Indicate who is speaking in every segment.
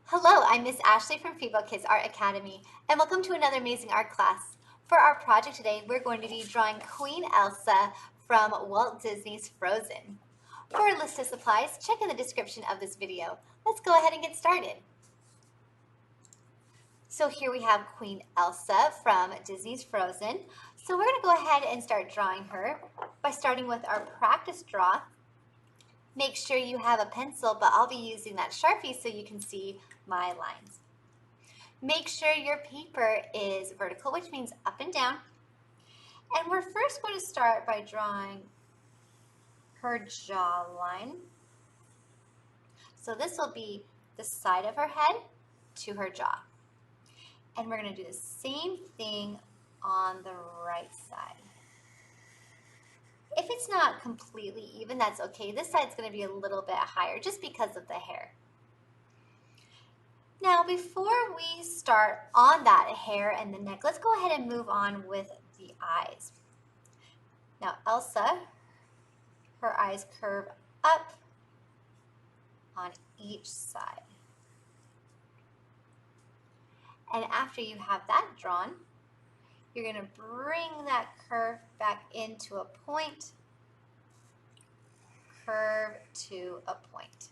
Speaker 1: Hello, I'm Miss Ashley from Female Kids Art Academy, and welcome to another amazing art class. For our project today, we're going to be drawing Queen Elsa from Walt Disney's Frozen. For a list of supplies, check in the description of this video. Let's go ahead and get started. So here we have Queen Elsa from Disney's Frozen. So we're going to go ahead and start drawing her by starting with our practice draw. Make sure you have a pencil, but I'll be using that Sharpie so you can see my lines. Make sure your paper is vertical, which means up and down. And we're first going to start by drawing her jawline. So this will be the side of her head to her jaw. And we're going to do the same thing on the right side. If it's not completely even, that's okay. This side's going to be a little bit higher just because of the hair. Now, before we start on that hair and the neck, let's go ahead and move on with the eyes. Now, Elsa, her eyes curve up on each side. And after you have that drawn, you're going to bring that curve back into a point, curve to a point.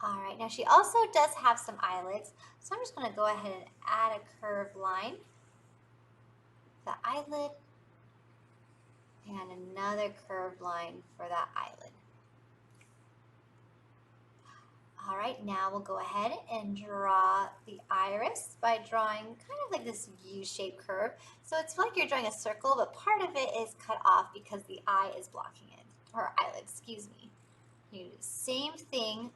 Speaker 1: All right, now she also does have some eyelids, so I'm just going to go ahead and add a curved line, the eyelid, and another curved line for that eyelid. All right, now we'll go ahead and draw the iris by drawing kind of like this U-shaped curve. So it's like you're drawing a circle, but part of it is cut off because the eye is blocking it, or eyelid, excuse me. You do the same thing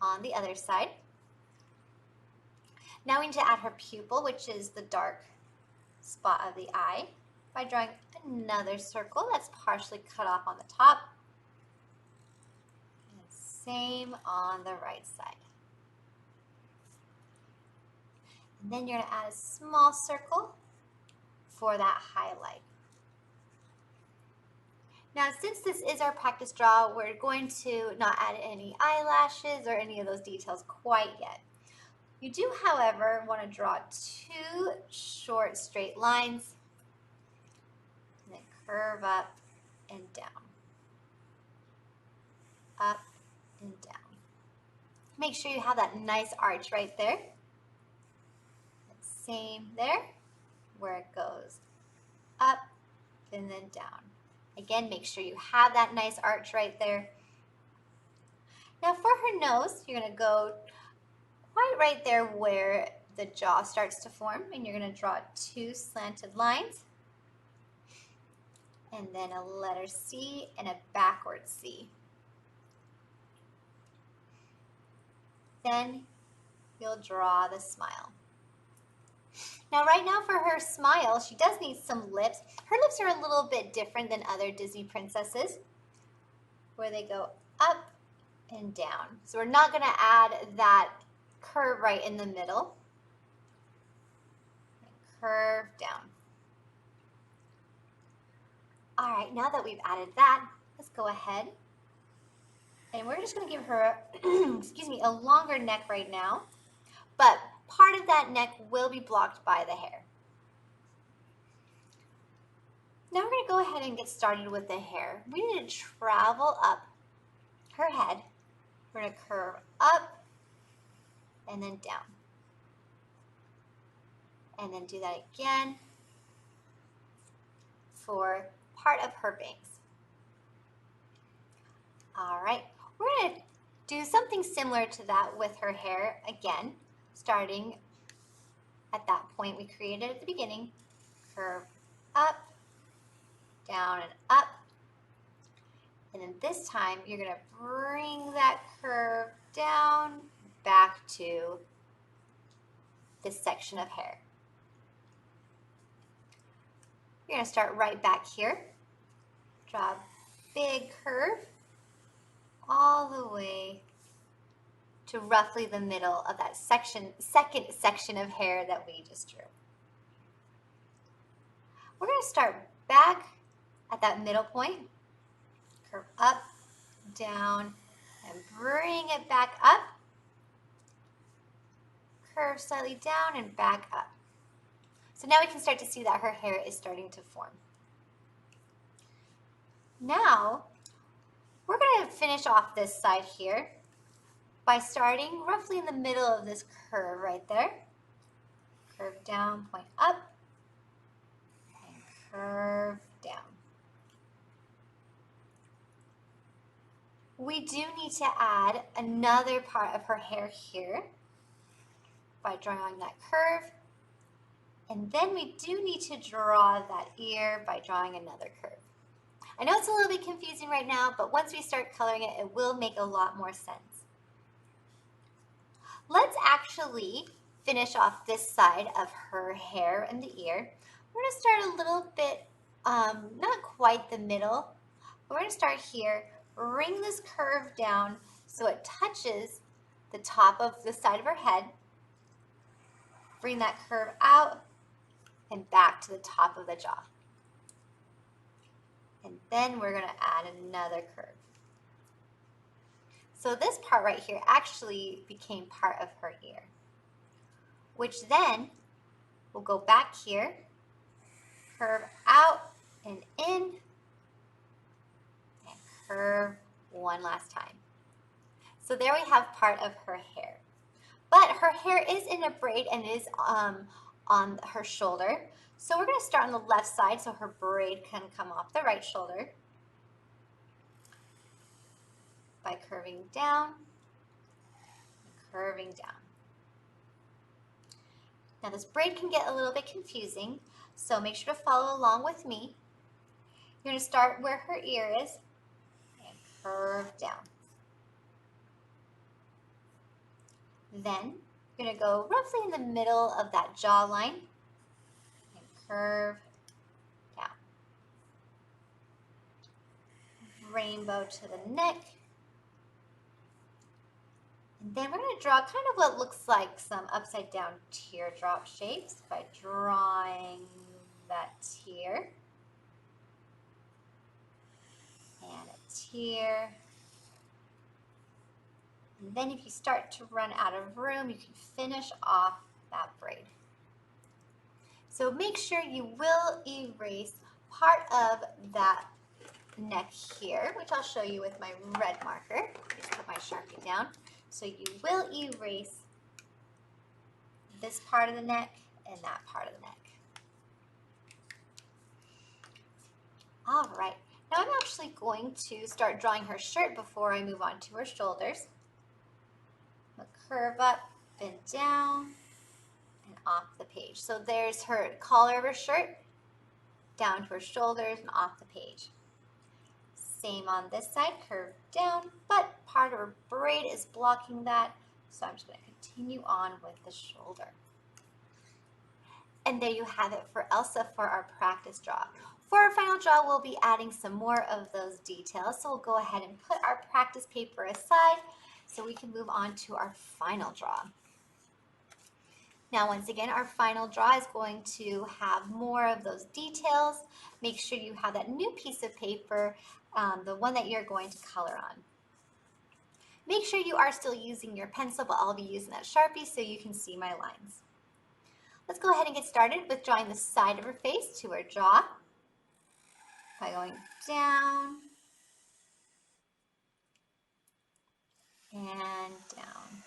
Speaker 1: on the other side. Now we need to add her pupil, which is the dark spot of the eye, by drawing another circle that's partially cut off on the top. Same on the right side. And then you're going to add a small circle for that highlight. Now, since this is our practice draw, we're going to not add any eyelashes or any of those details quite yet. You do, however, want to draw two short straight lines and then curve up and down. Up and down. Make sure you have that nice arch right there. Same there, where it goes up and then down. Again, make sure you have that nice arch right there. Now for her nose, you're going to go quite right there where the jaw starts to form, and you're going to draw two slanted lines, and then a letter C and a backward C. Then you'll draw the smile. Now right now for her smile, she does need some lips. Her lips are a little bit different than other Disney princesses, where they go up and down. So we're not going to add that curve right in the middle. Curve down. All right, now that we've added that, let's go ahead. And we're just going to give her, excuse me, a longer neck right now. But part of that neck will be blocked by the hair. Now we're going to go ahead and get started with the hair. We need to travel up her head. We're going to curve up and then down. And then do that again for part of her bangs. All right. We're going to do something similar to that with her hair again, starting at that point we created at the beginning. Curve up, down, and up. And then this time you're going to bring that curve down back to this section of hair. You're going to start right back here. Draw a big curve all the way to roughly the middle of that second section of hair that we just drew. We're going to start back at that middle point, curve up, down, and bring it back up. Curve slightly down and back up. So now we can start to see that her hair is starting to form. Now, we're going to finish off this side here by starting roughly in the middle of this curve right there. Curve down, point up, and curve down. We do need to add another part of her hair here by drawing that curve. And then we do need to draw that ear by drawing another curve. I know it's a little bit confusing right now, but once we start coloring it, it will make a lot more sense. Let's actually finish off this side of her hair and the ear. We're going to start a little bit, not quite the middle, but we're going to start here, bring this curve down so it touches the top of the side of her head. Bring that curve out and back to the top of the jaw. And then we're going to add another curve. So this part right here actually became part of her ear, which then will go back here, curve out and in, and curve one last time. So there we have part of her hair. But her hair is in a braid and is on her shoulder. So we're going to start on the left side so her braid can come off the right shoulder by curving down and curving down. Now this braid can get a little bit confusing, so make sure to follow along with me. You're going to start where her ear is and curve down. Then you're going to go roughly in the middle of that jawline and curve down. Rainbow to the neck. And then we're going to draw kind of what looks like some upside down teardrop shapes by drawing that tear and a tear. And then if you start to run out of room, you can finish off that braid. So make sure you will erase part of that neck here, which I'll show you with my red marker. Just put my Sharpie down. So you will erase this part of the neck and that part of the neck. All right, now I'm actually going to start drawing her shirt before I move on to her shoulders. Curve up, bend down, and off the page. So there's her collar of her shirt, down to her shoulders and off the page. Same on this side, curve down, but part of her braid is blocking that, so I'm just going to continue on with the shoulder. And there you have it for Elsa for our practice draw. For our final draw, we'll be adding some more of those details, so we'll go ahead and put our practice paper aside so we can move on to our final draw. Now, once again, our final draw is going to have more of those details. Make sure you have that new piece of paper, the one that you're going to color on. Make sure you are still using your pencil, but I'll be using that Sharpie so you can see my lines. Let's go ahead and get started with drawing the side of her face to her jaw by going down and down.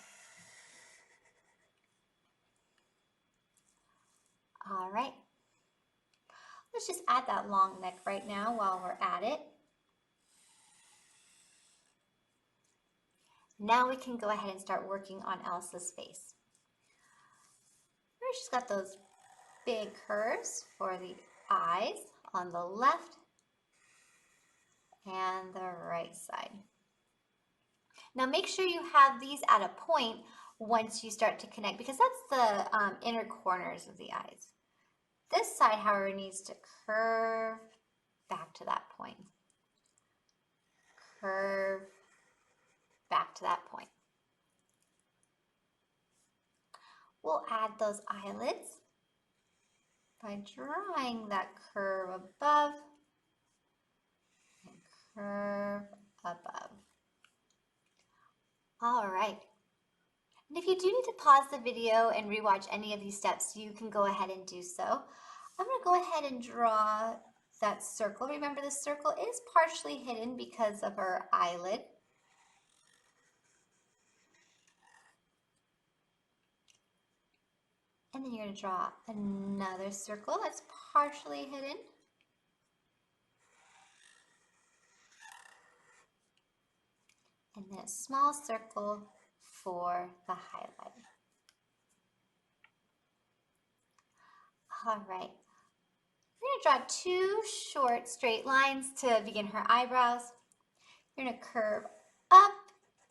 Speaker 1: All right. Let's just add that long neck right now while we're at it. Now we can go ahead and start working on Elsa's face. She's got those big curves for the eyes on the left and the right side. Now make sure you have these at a point once you start to connect, because that's the inner corners of the eyes. This side, however, needs to curve back to that point. Curve back to that point. We'll add those eyelids by drawing that curve above and curve above. you do need to pause the video and rewatch any of these steps, you can go ahead and do so. I'm going to go ahead and draw that circle. Remember, the circle is partially hidden because of her eyelid. And then you're going to draw another circle that's partially hidden. And then a small circle for the highlight. All right. We're going to draw two short straight lines to begin her eyebrows. You're going to curve up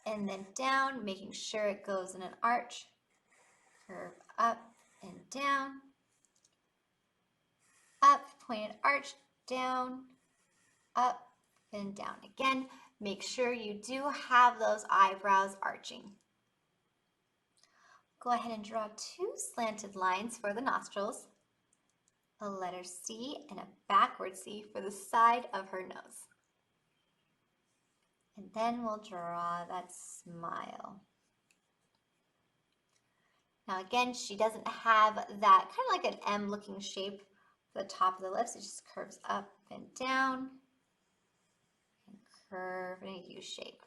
Speaker 1: and then down, making sure it goes in an arch. Curve up and down, up, pointed arch, down, up and down. Again, make sure you do have those eyebrows arching. Go ahead and draw two slanted lines for the nostrils, a letter C and a backward C for the side of her nose. And then we'll draw that smile. Now again, she doesn't have that kind of like an M looking shape for the top of the lips. It just curves up and down and curve in a U shape.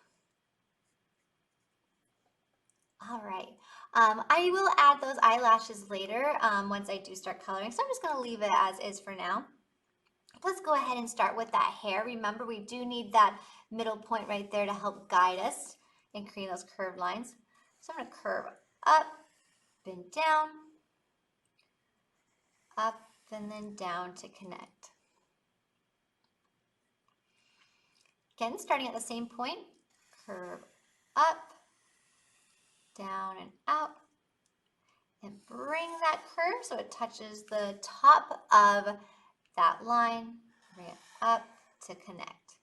Speaker 1: All right, I will add those eyelashes later once I do start coloring, so I'm just going to leave it as is for now. Let's go ahead and start with that hair. Remember, we do need that middle point right there to help guide us in creating those curved lines. So I'm going to curve up and down, up and then down to connect. Again, starting at the same point, curve up, down and out, and bring that curve so it touches the top of that line, bring it up to connect.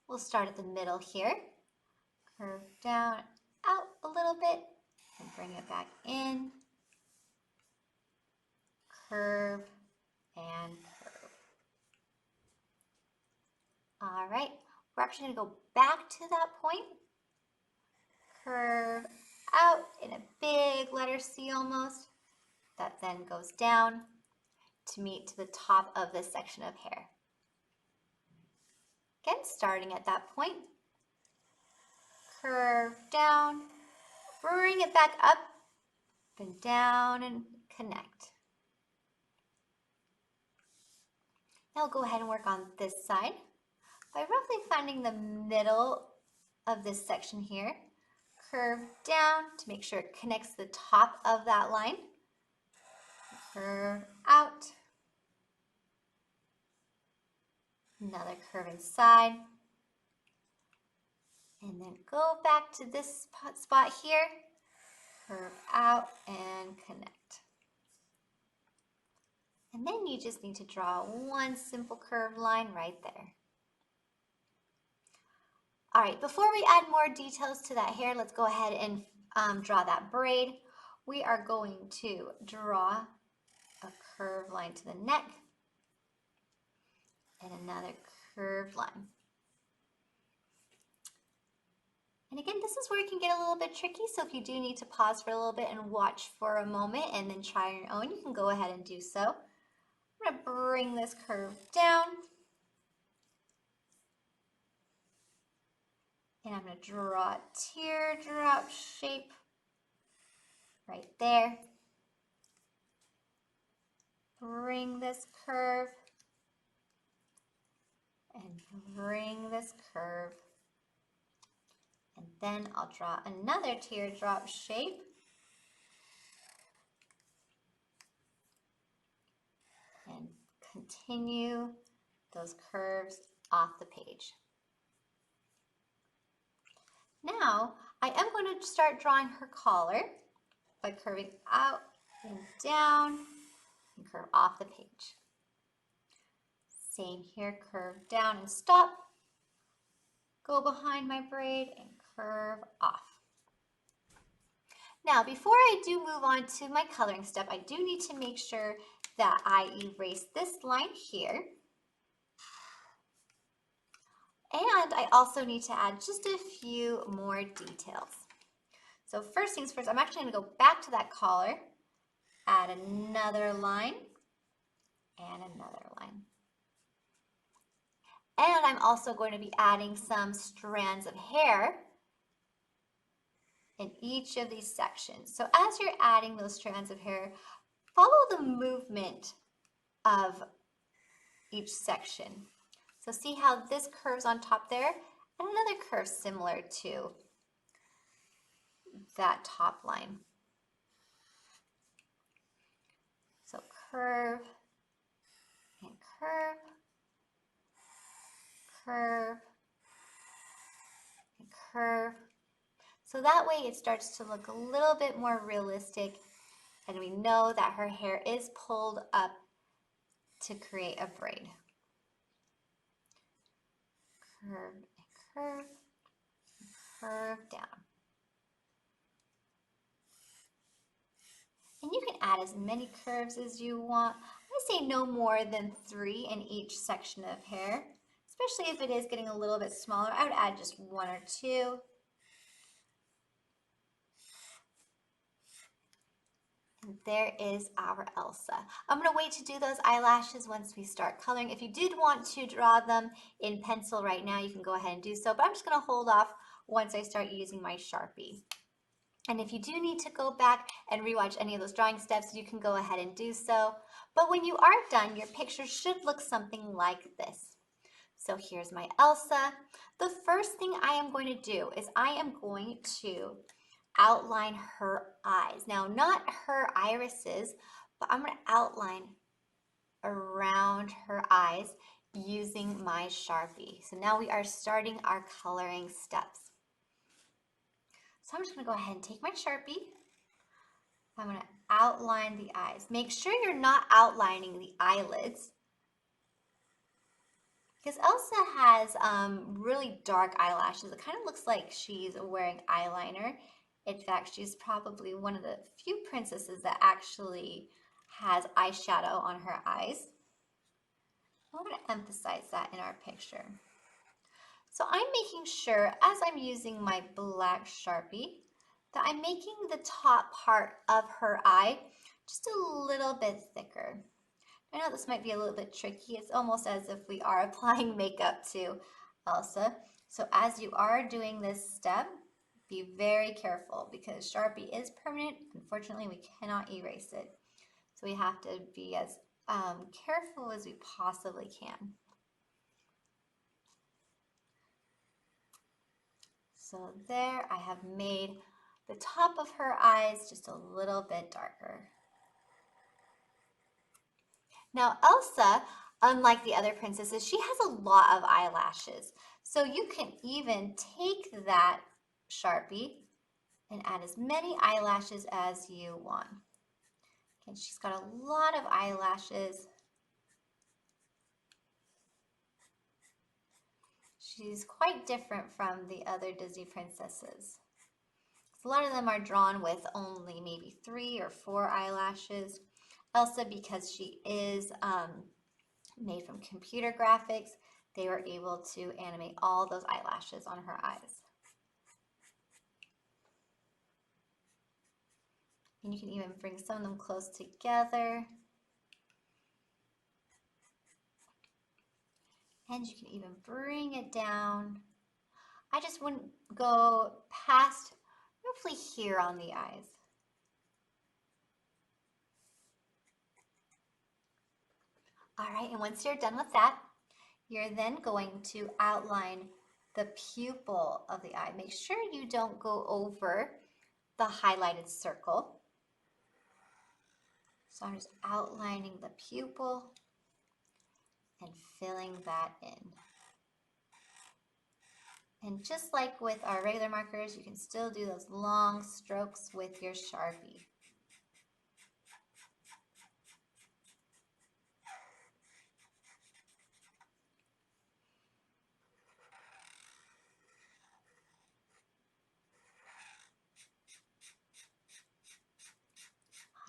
Speaker 1: We'll start at the middle here, curve down, out a little bit, and bring it back in, curve, and curve. All right, we're actually going to go back to that point, curve out in a big letter C almost, that then goes down to meet to the top of this section of hair. Again, starting at that point, curve down, bring it back up and down and connect. Now we'll go ahead and work on this side by roughly finding the middle of this section here. Curve down to make sure it connects to the top of that line. Curve out. Another curve inside. And then go back to this spot here. Curve out and connect. And then you just need to draw one simple curved line right there. All right, before we add more details to that hair, let's go ahead and draw that braid. We are going to draw a curved line to the neck and another curved line. And again, this is where it can get a little bit tricky, so if you do need to pause for a little bit and watch for a moment and then try on your own, you can go ahead and do so. I'm going to bring this curve down. And I'm going to draw a teardrop shape right there. Bring this curve and bring this curve. And then I'll draw another teardrop shape. And continue those curves off the page. Now, I am going to start drawing her collar by curving out and down and curve off the page. Same here, curve down and stop. Go behind my braid and curve off. Now, before I do move on to my coloring step, I do need to make sure that I erase this line here. And I also need to add just a few more details. So first things first, I'm actually going to go back to that collar, add another line and another line. And I'm also going to be adding some strands of hair in each of these sections. So as you're adding those strands of hair, follow the movement of each section. So see how this curves on top there, and another curve similar to that top line. So curve and curve, curve and curve. So that way it starts to look a little bit more realistic, and we know that her hair is pulled up to create a braid. Curve and curve, and curve down. And you can add as many curves as you want. I say no more than 3 in each section of hair, especially if it is getting a little bit smaller. I would add just 1 or 2. And there is our Elsa. I'm going to wait to do those eyelashes once we start coloring. If you did want to draw them in pencil right now, you can go ahead and do so, but I'm just going to hold off once I start using my Sharpie. And if you do need to go back and rewatch any of those drawing steps, you can go ahead and do so. But when you are done, your picture should look something like this. So here's my Elsa. The first thing I am going to do is I am going to outline her eyes. Now, not her irises, but I'm going to outline around her eyes using my Sharpie. So now we are starting our coloring steps. So I'm just going to go ahead and take my Sharpie. I'm going to outline the eyes. Make sure you're not outlining the eyelids, because Elsa has really dark eyelashes. It kind of looks like she's wearing eyeliner. In fact, she's probably one of the few princesses that actually has eyeshadow on her eyes. I'm going to emphasize that in our picture. So I'm making sure, as I'm using my black Sharpie, that I'm making the top part of her eye just a little bit thicker. I know this might be a little bit tricky. It's almost as if we are applying makeup to Elsa. So as you are doing this step, be very careful, because Sharpie is permanent. Unfortunately, we cannot erase it. So we have to be as careful as we possibly can. So there, I have made the top of her eyes just a little bit darker. Now Elsa, unlike the other princesses, she has a lot of eyelashes. So you can even take that Sharpie and add as many eyelashes as you want. Okay, she's got a lot of eyelashes. She's quite different from the other Disney princesses. A lot of them are drawn with only maybe 3 or 4 eyelashes. Elsa, because she is made from computer graphics, they were able to animate all those eyelashes on her eyes. And you can even bring some of them close together. And you can even bring it down. I just wouldn't go past roughly here on the eyes. All right, and once you're done with that, you're then going to outline the pupil of the eye. Make sure you don't go over the highlighted circle. So I'm just outlining the pupil and filling that in. And just like with our regular markers, you can still do those long strokes with your Sharpie.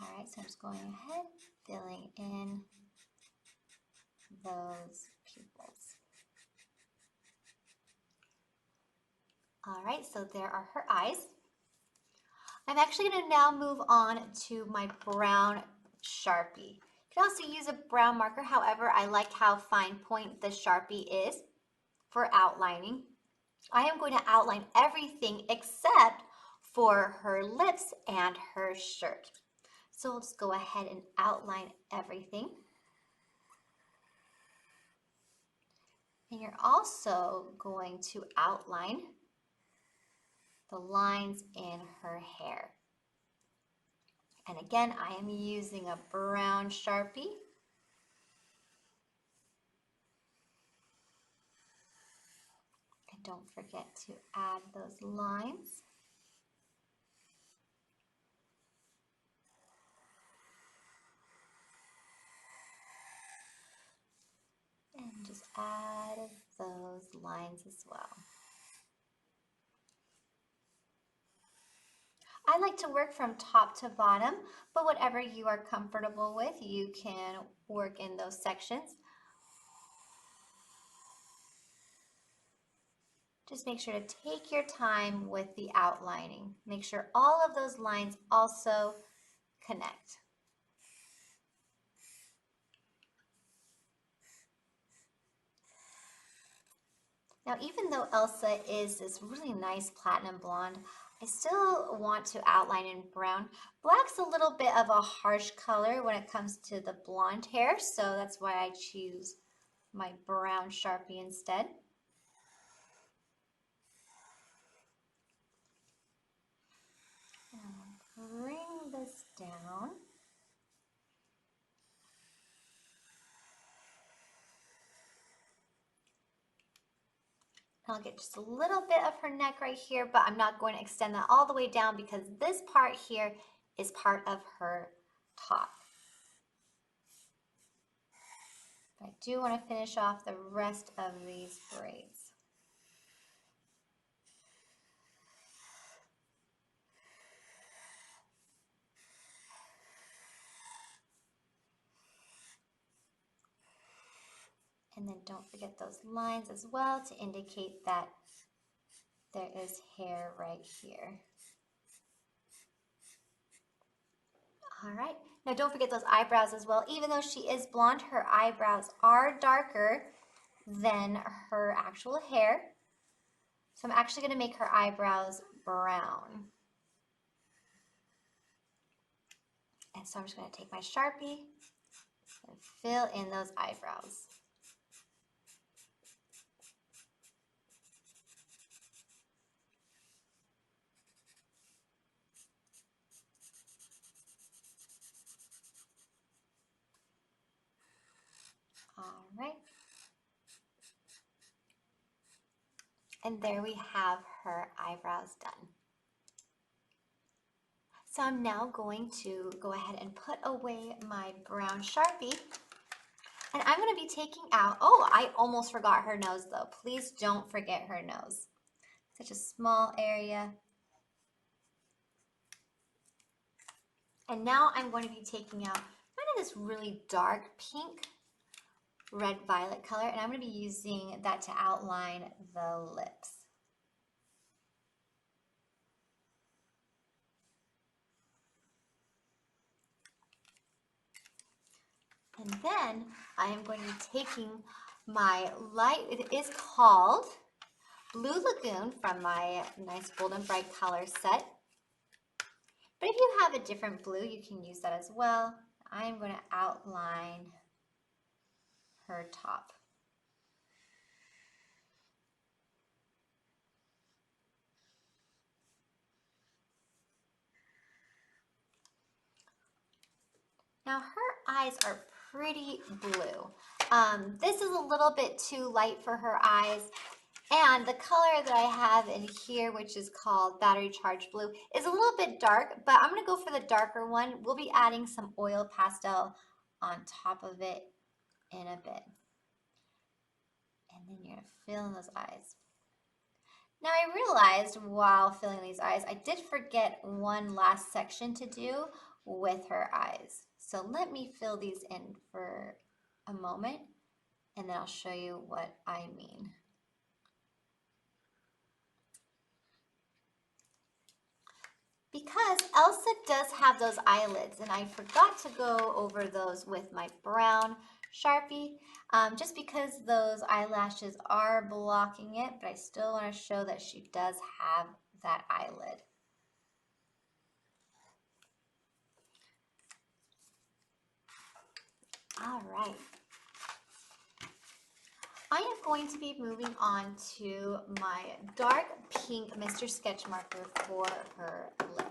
Speaker 1: All right, so I'm just going ahead, filling in those pupils. All right, so there are her eyes. I'm actually going to now move on to my brown Sharpie. You can also use a brown marker. However, I like how fine point the Sharpie is for outlining. I am going to outline everything except for her lips and her shirt. So we'll just go ahead and outline everything. And you're also going to outline the lines in her hair. And again, I am using a brown Sharpie. And don't forget to add those lines. And just add those lines as well. I like to work from top to bottom, but whatever you are comfortable with, you can work in those sections. Just make sure to take your time with the outlining. Make sure all of those lines also connect. Now, even though Elsa is this really nice platinum blonde, I still want to outline in brown. Black's a little bit of a harsh color when it comes to the blonde hair, so that's why I choose my brown Sharpie instead. Bring this down. I'll get just a little bit of her neck right here, but I'm not going to extend that all the way down because this part here is part of her top. But I do want to finish off the rest of these braids. And then don't forget those lines as well to indicate that there is hair right here. All right, now don't forget those eyebrows as well. Even though she is blonde, her eyebrows are darker than her actual hair. So I'm actually gonna make her eyebrows brown. And so I'm just gonna take my Sharpie and fill in those eyebrows. All right. And there we have her eyebrows done. So I'm now going to go ahead and put away my brown Sharpie. And I'm going to be taking out, oh, I almost forgot her nose though. Please don't forget her nose. Such a small area. And now I'm going to be taking out kind of this really dark pink, red violet color, and I'm going to be using that to outline the lips. And then I am going to be taking my light, it is called Blue Lagoon from my nice Bold and Bright color set. But if you have a different blue, you can use that as well. I am going to outline her top. Now her eyes are pretty blue. This is a little bit too light for her eyes. And the color that I have in here, which is called Battery Charged Blue, is a little bit dark, but I'm going to go for the darker one. We'll be adding some oil pastel on top of it in a bit. And then you're going to fill in those eyes. Now I realized while filling these eyes, I did forget one last section to do with her eyes. So let me fill these in for a moment, and then I'll show you what I mean. because Elsa does have those eyelids, and I forgot to go over those with my brown Sharpie, just because those eyelashes are blocking it, but I still want to show that she does have that eyelid. All right. I am going to be moving on to my dark pink Mr. Sketch marker for her lips.